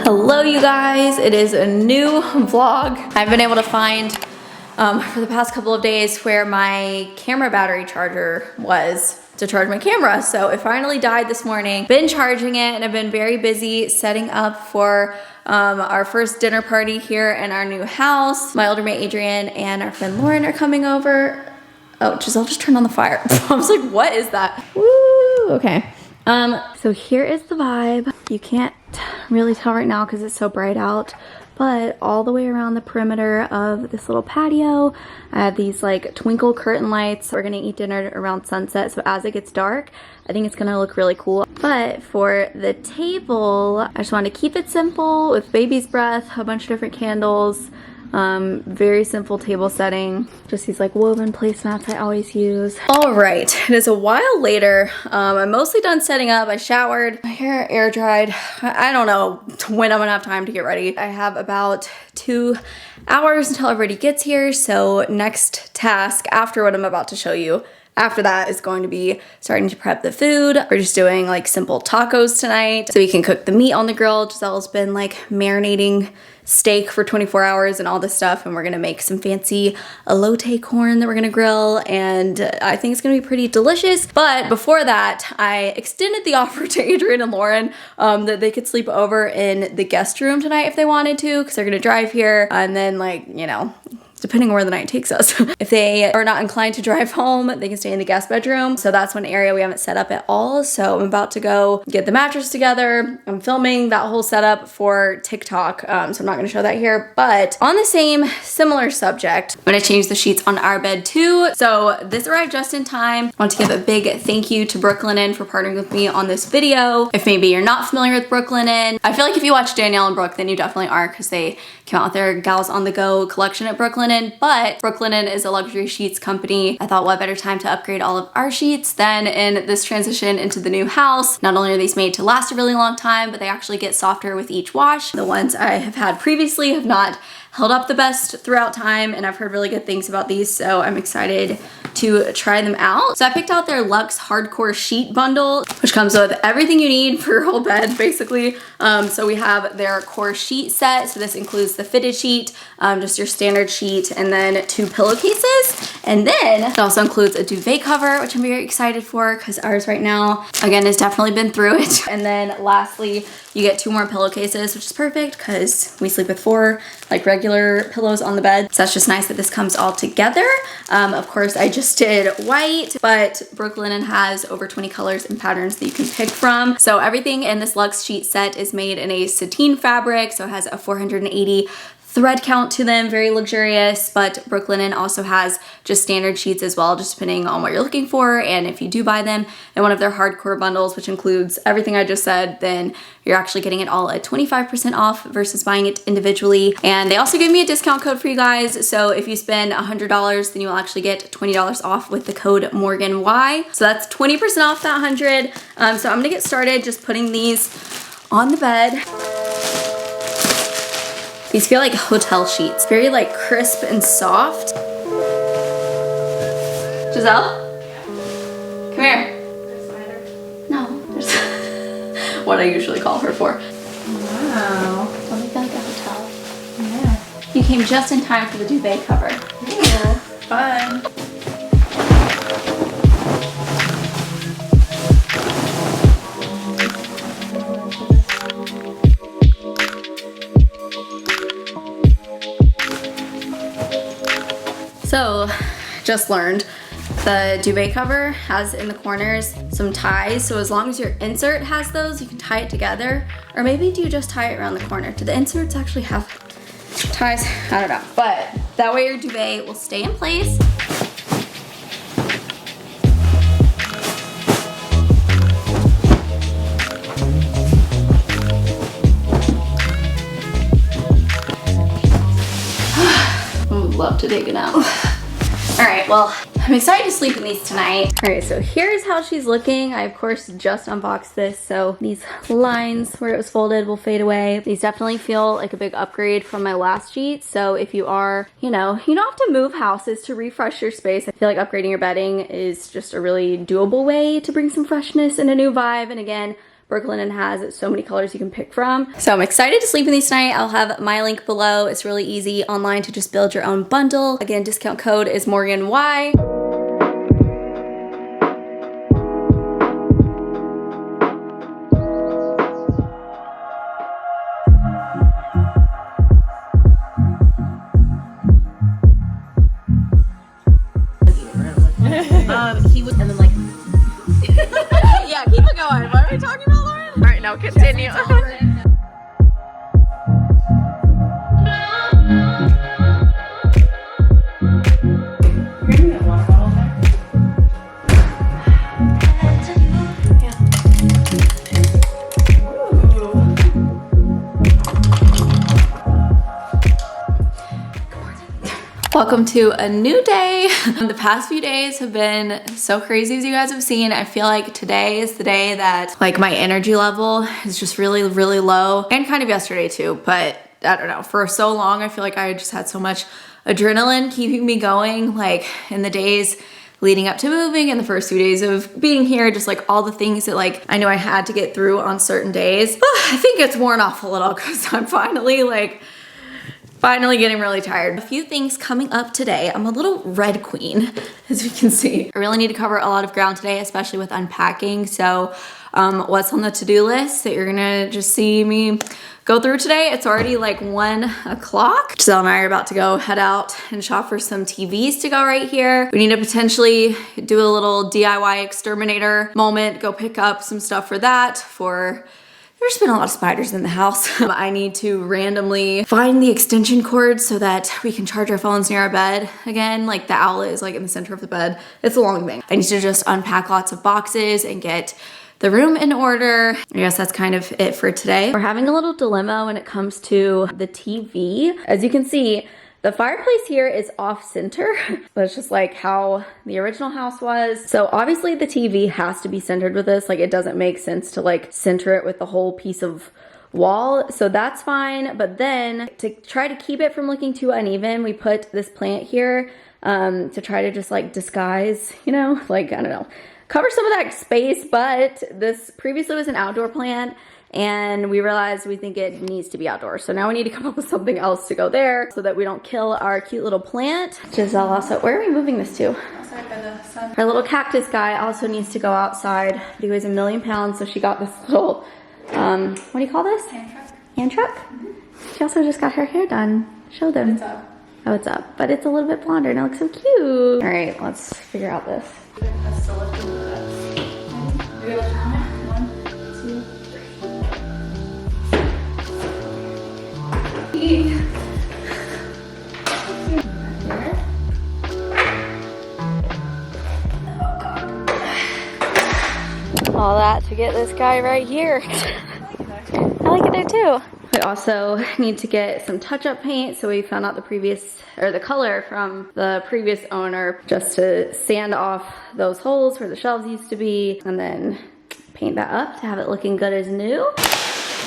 Hello you guys, it is a new vlog. I've been able to find for the past couple of days where my camera battery charger was to charge my camera. So it finally died this morning. Been charging it and I've been very busy setting up for our first dinner party here in our new house. My older mate Adrian and our friend Lauren are coming over. Oh, Giselle just turned on the fire. I was like, what is that? Woo, okay. So here is the vibe. You can't really tell right now because it's so bright out, but all the way around the perimeter of this little patio, I have these like twinkle curtain lights. We're gonna eat dinner around sunset, so as it gets dark, I think it's gonna look really cool. But for the table, I just want to keep it simple with baby's breath, a bunch of different candles. Very simple table setting. Just these like woven placemats I always use. All right, it is a while later. I'm mostly done setting up. I showered, my hair air dried. I don't know when I'm gonna have time to get ready. I have about 2 hours until everybody gets here. So next task after what I'm about to show you, after that is going to be starting to prep the food. We're just doing like simple tacos tonight so we can cook the meat on the grill. Giselle's been like marinating steak for 24 hours and all this stuff, and we're gonna make some fancy elote corn that we're gonna grill, and I think it's gonna be pretty delicious. But before that, I extended the offer to Adrian and Lauren that they could sleep over in the guest room tonight if they wanted to, because they're gonna drive here, and then like, you know, depending on where the night takes us. If they are not inclined to drive home, they can stay in the guest bedroom. So that's one area we haven't set up at all. So I'm about to go get the mattress together. I'm filming that whole setup for TikTok, so I'm not gonna show that here. But on the same similar subject, I'm gonna change the sheets on our bed too. So this arrived just in time. I want to give a big thank you to Brooklinen for partnering with me on this video. If maybe you're not familiar with Brooklinen, I feel like if you watch Danielle and Brooke, then you definitely are, because they came out with their Gals on the Go collection at Brooklinen. But Brooklinen is a luxury sheets company. I thought what better time to upgrade all of our sheets than in this transition into the new house. Not only are these made to last a really long time, but they actually get softer with each wash. The ones I have had previously have not held up the best throughout time, and I've heard really good things about these, so I'm excited to try them out. So I picked out their Luxe Hardcore Sheet Bundle, which comes with everything you need for your whole bed, basically. So we have their core sheet set. So this includes the fitted sheet, just your standard sheet, and then 2 pillowcases. And then it also includes a duvet cover, which I'm very excited for because ours right now, again, has definitely been through it. And then lastly, you get 2 more pillowcases, which is perfect because we sleep with 4 like regular pillows on the bed. So that's just nice that this comes all together. Of course, I just did white, but Brooklinen has over 20 colors and patterns that you can pick from. So everything in this Luxe sheet set is made in a sateen fabric, so it has a 480 thread count to them, very luxurious. But Brooklinen also has just standard sheets as well, just depending on what you're looking for. And if you do buy them in one of their hardcore bundles, which includes everything I just said, then you're actually getting it all at 25% off versus buying it individually. And they also gave me a discount code for you guys. So if you spend $100, then you will actually get $20 off with the code MorganY. So that's 20% off that 100. So I'm gonna get started just putting these on the bed. These feel like hotel sheets, very like crisp and soft. Giselle? Come here. No, there's what I usually call her for. Wow. Don't they feel like a hotel? Yeah. You came just in time for the duvet cover. Cool. Fun. So, just learned the duvet cover has in the corners some ties, so as long as your insert has those, you can tie it together. Or maybe do you just tie it around the corner? Do the inserts actually have ties? I don't know. But that way your duvet will stay in place. I would love to take it out. All right, well, I'm excited to sleep in these tonight. All right, so here's how she's looking. I, of course, just unboxed this, so these lines where it was folded will fade away. These definitely feel like a big upgrade from my last sheet, so if you are, you know, you don't have to move houses to refresh your space. I feel like upgrading your bedding is just a really doable way to bring some freshness and a new vibe, and again, Brooklinen has so many colors you can pick from. So I'm excited to sleep in these tonight. I'll have my link below. It's really easy online to just build your own bundle. Again, discount code is MorganY. He was, and then like, Yeah, keep it going. What are we talking about, Lauren? All right, now continue. Welcome to a new day. The past few days have been so crazy, as you guys have seen. I feel like today is the day that like my energy level is just really, really low, and kind of yesterday too, but I don't know, for so long I feel like I just had so much adrenaline keeping me going, like in the days leading up to moving and the first 2 days of being here, just like all the things that like I knew I had to get through on certain days. I think it's worn off a little because I'm finally getting really tired. A few things coming up today. I'm a little red queen, as you can see. I really need to cover a lot of ground today, especially with unpacking. So what's on the to-do list that you're gonna just see me go through today? It's already like 1 o'clock. Giselle and I are about to go head out and shop for some TVs to go right here. We need to potentially do a little DIY exterminator moment, go pick up some stuff for that. There's been a lot of spiders in the house. I need to randomly find the extension cord so that we can charge our phones near our bed again. Like the outlet is like in the center of the bed. It's a long thing. I need to just unpack lots of boxes and get the room in order. I guess that's kind of it for today. We're having a little dilemma when it comes to the TV. As you can see, the fireplace here is off center. That's just like how the original house was. So obviously the TV has to be centered with this. Like it doesn't make sense to like center it with the whole piece of wall. So that's fine. But then to try to keep it from looking too uneven, we put this plant here to try to just like disguise, you know, like, I don't know, cover some of that space. But this previously was an outdoor plant, and we realized we think it needs to be outdoors. So now we need to come up with something else to go there so that we don't kill our cute little plant. Giselle also, where are we moving this to? outside by the sun. Our little cactus guy also needs to go outside. He weighs 1,000,000 pounds, so she got this little, what do you call this? Hand truck. Hand truck? She also just got her hair done. Show them. It's up. Oh, it's up, but it's a little bit blonder and it looks so cute. All right, let's figure out this. That's still lifting the beds. Do we lift it on it? 1, 2, 3. All that to get this guy right here. I like it there too. We also need to get some touch-up paint, so we found out the color from the previous owner, just to sand off those holes where the shelves used to be, and then paint that up to have it looking good as new.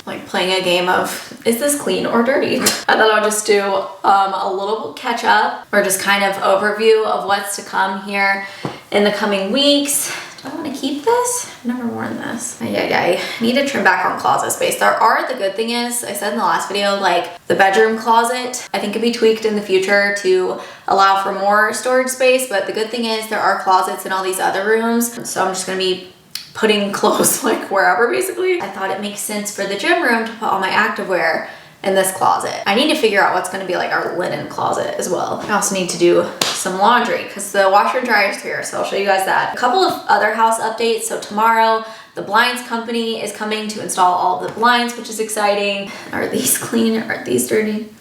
Like playing a game of, is this clean or dirty? I thought I'll just do a little catch up, or just kind of overview of what's to come here in the coming weeks. Do I want to keep this? I've never worn this. I need to trim back on closet space. The good thing is, I said in the last video, like the bedroom closet, I think could be tweaked in the future to allow for more storage space. But the good thing is there are closets in all these other rooms. So I'm just gonna be putting clothes like wherever basically. I thought it makes sense for the gym room to put all my activewear in this closet. I need to figure out what's gonna be like our linen closet as well. I also need to do some laundry because the washer and dryer is here, so I'll show you guys that. A couple of other house updates. So tomorrow, the blinds company is coming to install all of the blinds, which is exciting. Are these clean? Are these dirty?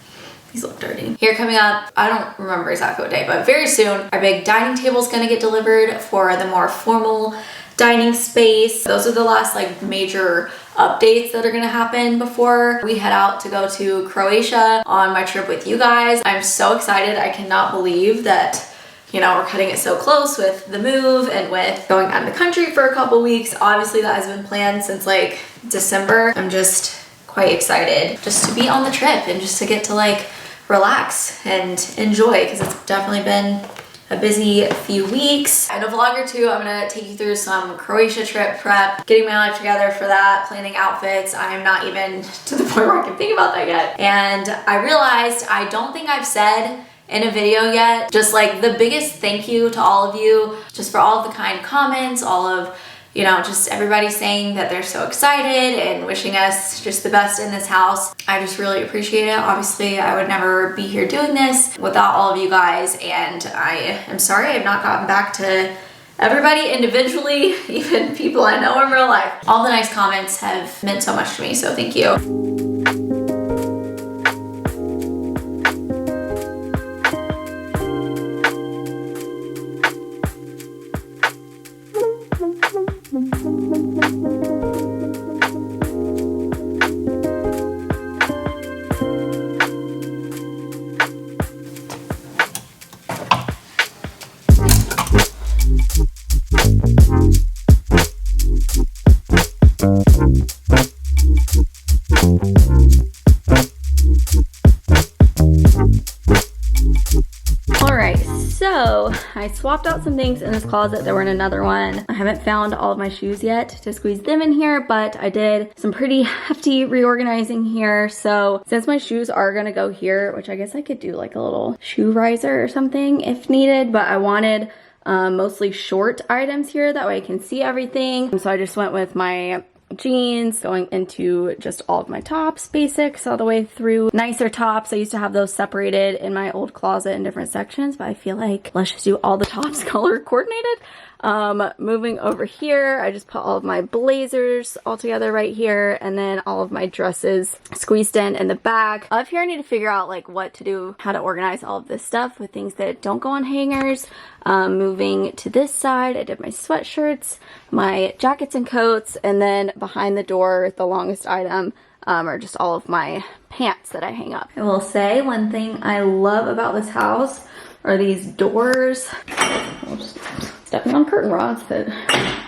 These look dirty. Here coming up, I don't remember exactly what day, but very soon, our big dining table is gonna get delivered for the more formal dining space. Those are the last like major updates that are gonna happen before we head out to go to Croatia on my trip with you guys. I'm so excited. I cannot believe that, you know, we're cutting it so close with the move and with going out of the country for a couple weeks. Obviously that has been planned since like December. I'm just quite excited just to be on the trip and just to get to like relax and enjoy, because it's definitely been a busy few weeks. In a vlog or two, I'm gonna take you through some Croatia trip prep, getting my life together for that, planning outfits. I am not even to the point where I can think about that yet. And I realized I don't think I've said in a video yet, just like the biggest thank you to all of you, just for all of the kind comments, all of, you know, just everybody saying that they're so excited and wishing us just the best in this house. I just really appreciate it. Obviously, I would never be here doing this without all of you guys, and I am sorry I've not gotten back to everybody individually, even people I know in real life. All the nice comments have meant so much to me, so thank you. So I swapped out some things in this closet that were in another one. I haven't found all of my shoes yet to squeeze them in here, but I did some pretty hefty reorganizing here. So since my shoes are gonna go here, which I guess I could do like a little shoe riser or something if needed, but I wanted mostly short items here, that way I can see everything. So I just went with my jeans going into just all of my tops, basics all the way through nicer tops. I used to have those separated in my old closet in different sections, but I feel like let's just do all the tops color coordinated. Moving over here, I just put all of my blazers all together right here, and then all of my dresses squeezed in the back. Up here I need to figure out like what to do, how to organize all of this stuff with things that don't go on hangers. Moving to this side, I did my sweatshirts, my jackets and coats, and then behind the door, the longest item are just all of my pants that I hang up. I will say one thing I love about this house are these doors. Oops. Stepping on curtain rods that,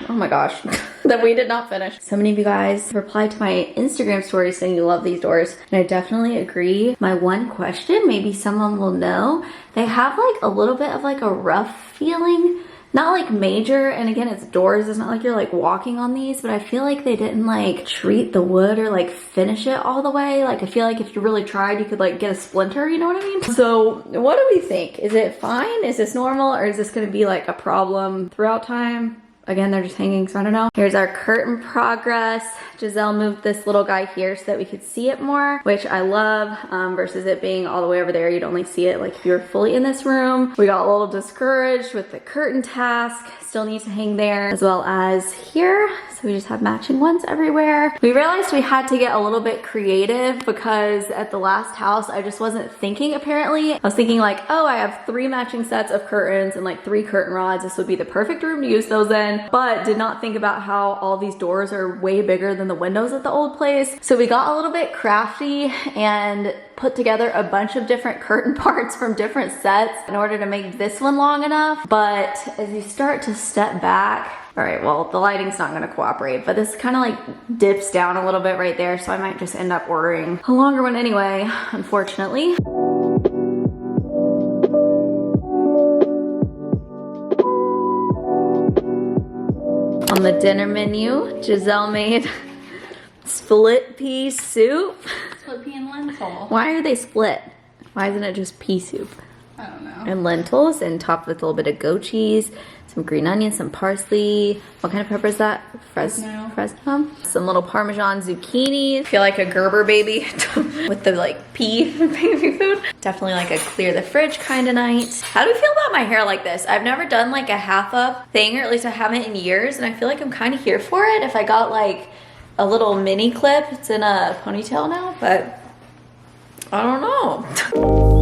oh my gosh, that we did not finish. So many of you guys replied to my Instagram story saying you love these doors, and I definitely agree. My one question, maybe someone will know, they have like a little bit of like a rough feeling. Not like major, and again, it's doors. It's not like you're like walking on these, but I feel like they didn't like treat the wood or like finish it all the way. Like I feel like if you really tried, you could like get a splinter, you know what I mean? So what do we think? Is it fine? Is this normal? Or is this gonna be like a problem throughout time? Again, they're just hanging, so I don't know. Here's our curtain progress. Giselle moved this little guy here so that we could see it more, which I love, versus it being all the way over there. You'd only see it like if you were fully in this room. We got a little discouraged with the curtain task. Still need to hang there, as well as here. So we just have matching ones everywhere. We realized we had to get a little bit creative because at the last house, I just wasn't thinking apparently. I was thinking like, oh, I have 3 matching sets of curtains and like 3 curtain rods. This would be the perfect room to use those in, but did not think about how all these doors are way bigger than the windows at the old place. So we got a little bit crafty and put together a bunch of different curtain parts from different sets in order to make this one long enough. But as you start to step back, all right, well, the lighting's not gonna cooperate, but this kind of like dips down a little bit right there, so I might just end up ordering a longer one anyway, unfortunately. On the dinner menu, Giselle made split pea soup. Split pea and lentil. Why are they split? Why isn't it just pea soup? I don't know. And lentils, and topped with a little bit of goat cheese, some green onions, some parsley. What kind of pepper is that? Fresno. Fresno. Some little Parmesan zucchini. I feel like a Gerber baby with the like pea baby food. Definitely like a clear the fridge kind of night. How do you feel about my hair like this? I've never done like a half up thing, or at least I haven't in years, and I feel like I'm kind of here for it. If I got like a little mini clip, it's in a ponytail now, but I don't know.